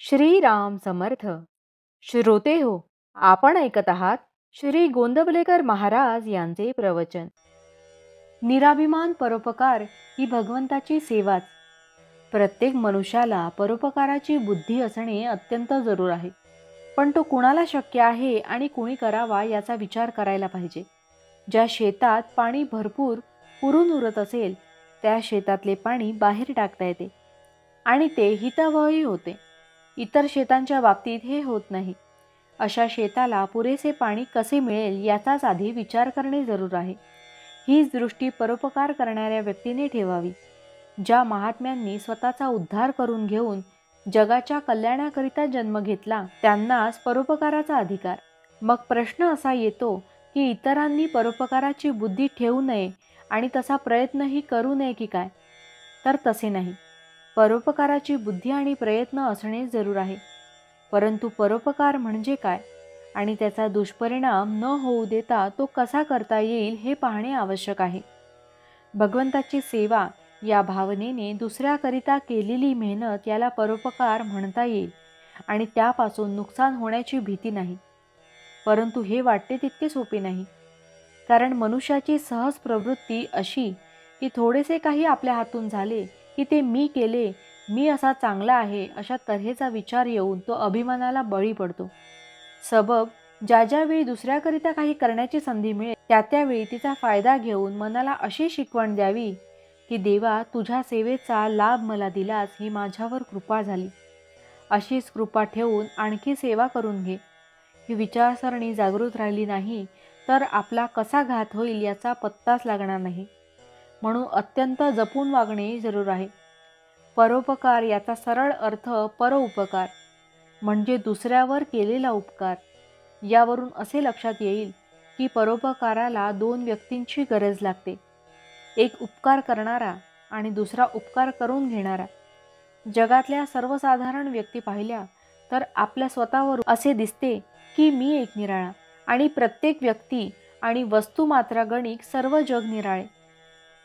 श्रीराम समर्थ. श्रोते हो, आपण ऐकत आहात श्री गोंदवलेकर महाराज यांचे प्रवचन. निराभिमान परोपकार ही भगवंताची सेवाच. प्रत्येक मनुष्याला परोपकाराची बुद्धी असणे अत्यंत जरूर आहे, पण तो कुणाला शक्य आहे आणि कुणी करावा याचा विचार करायला पाहिजे. ज्या शेतात पाणी भरपूर पुरून उरत असेल त्या शेतातले पाणी बाहेर टाकता येते आणि ते हितावहही होते. इतर शेतांच्या बाबतीत हे होत नाही. अशा शेताला पुरेसे पाणी कसे मिळेल याचाच आधी विचार करणे जरूर आहे. हीच दृष्टी परोपकार करणाऱ्या व्यक्तीने ठेवावी. ज्या महात्म्यांनी स्वतःचा उद्धार करून घेऊन जगाच्या कल्याणाकरिता जन्म घेतला त्यांनाच परोपकाराचा अधिकार. मग प्रश्न असा येतो की इतरांनी परोपकाराची बुद्धी ठेवू नये आणि तसा प्रयत्नही करू नये की काय? तर तसे नाही. परोपकाराची बुद्धी आणि प्रयत्न असणे जरूर आहे, परंतु परोपकार म्हणजे काय आणि त्याचा दुष्परिणाम न होऊ देता तो कसा करता येईल हे पाहणे आवश्यक आहे. भगवंताची सेवा या भावनेने दुसऱ्याकरिता केलेली मेहनत याला परोपकार म्हणता येईल आणि त्यापासून नुकसान होण्याची भीती नाही. परंतु हे वाटते तितके सोपे नाही, कारण मनुष्याची सहज प्रवृत्ती अशी की थोडेसे काही आपल्या हातून झाले की ते मी केले, मी असा चांगला आहे अशा तऱ्हेचा विचार येऊन तो अभिमानाला बळी पडतो. सबब ज्या वेळी दुसऱ्याकरिता काही करण्याची संधी मिळेल त्यावेळी तिचा फायदा घेऊन मनाला अशी शिकवण द्यावी की देवा, तुझ्या सेवेचा लाभ मला दिलास, ही माझ्यावर कृपा झाली. अशीच कृपा ठेवून आणखी सेवा करून घे. ही विचारसरणी जागृत राहिली नाही तर आपला कसा घात होईल याचा पत्ताच लागणार नाही. म्हणून अत्यंत जपून वागणे जरूर आहे. परोपकार याचा सरळ अर्थ परोपकार म्हणजे दुसऱ्यावर केलेला उपकार. यावरून असे लक्षात येईल की परोपकाराला दोन व्यक्तींची गरज लागते, एक उपकार करणारा आणि दुसरा उपकार करून घेणारा. जगातल्या सर्वसाधारण व्यक्ती पाहिल्या तर आपल्या स्वतःवर असे दिसते की मी एक निराळा आणि प्रत्येक व्यक्ती आणि वस्तू मात्र गणिक सर्व जग निराळे.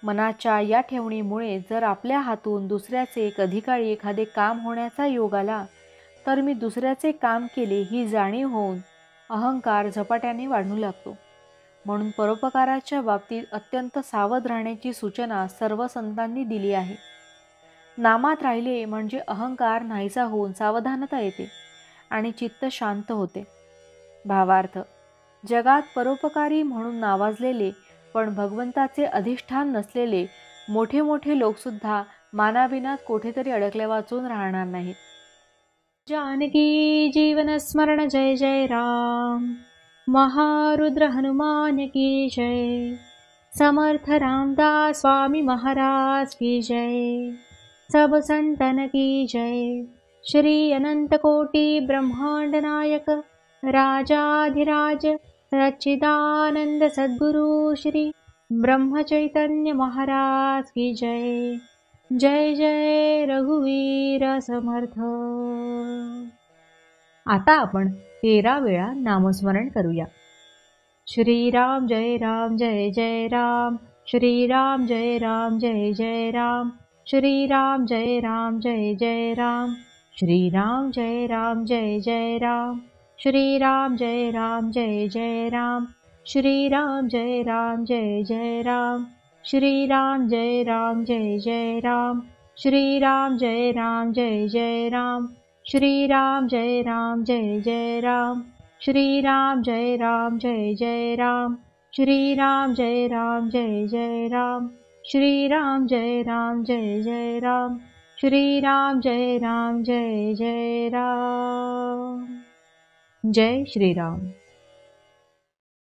मनाच्या या ठेवणीमुळे जर आपल्या हातून दुसऱ्याचे कधी काळी एखादे काम होण्याचा योग आला तर मी दुसऱ्याचे काम केले ही जाणीव होऊन अहंकार झपाट्याने वाढू लागतो. म्हणून परोपकाराच्या बाबतीत अत्यंत सावध राहण्याची सूचना सर्व संतांनी दिली आहे. नामात राहिले म्हणजे अहंकार नाहीसा होऊन सावधानता येते आणि चित्त शांत होते. भावार्थ, जगात परोपकारी म्हणून नावाजलेले पण भगवंताचे अधिष्ठान नसलेले मोठे मोठे लोकसुद्धा मानाविनात कोठेतरी अडकले वाचून राहणार नाहीत. जानकी जीवन स्मरण जय जय राम. महारुद्र हनुमान की जय. समर्थ रामदास स्वामी महाराज की जय. सब संतन की जय. श्री अनंत कोटि ब्रह्मांड नायक राजाधिराज सच्चिदानंद सद्गुरु श्री ब्रह्म चैतन्य महाराज की जय. जय जय रघुवीर समर्थ. आता आपण 13 वेळा नामस्मरण करूया. श्रीराम जय राम जय जय राम. श्रीराम जय राम जय जय राम. श्रीराम जय राम जय जय राम. श्रीराम जय राम जय जय राम. श्रीराम जय राम जय जय राम. श्रीराम जय राम जय जय राम. श्रीराम जय राम जय जय राम. श्रीराम जय राम जय जय राम. श्रीराम जय राम जय जय राम. श्रीराम जय राम जय जय राम. श्रीराम जय राम जय जय राम. श्रीराम जय राम जय जय राम. श्रीराम जय राम जय जय राम. जय श्रीराम.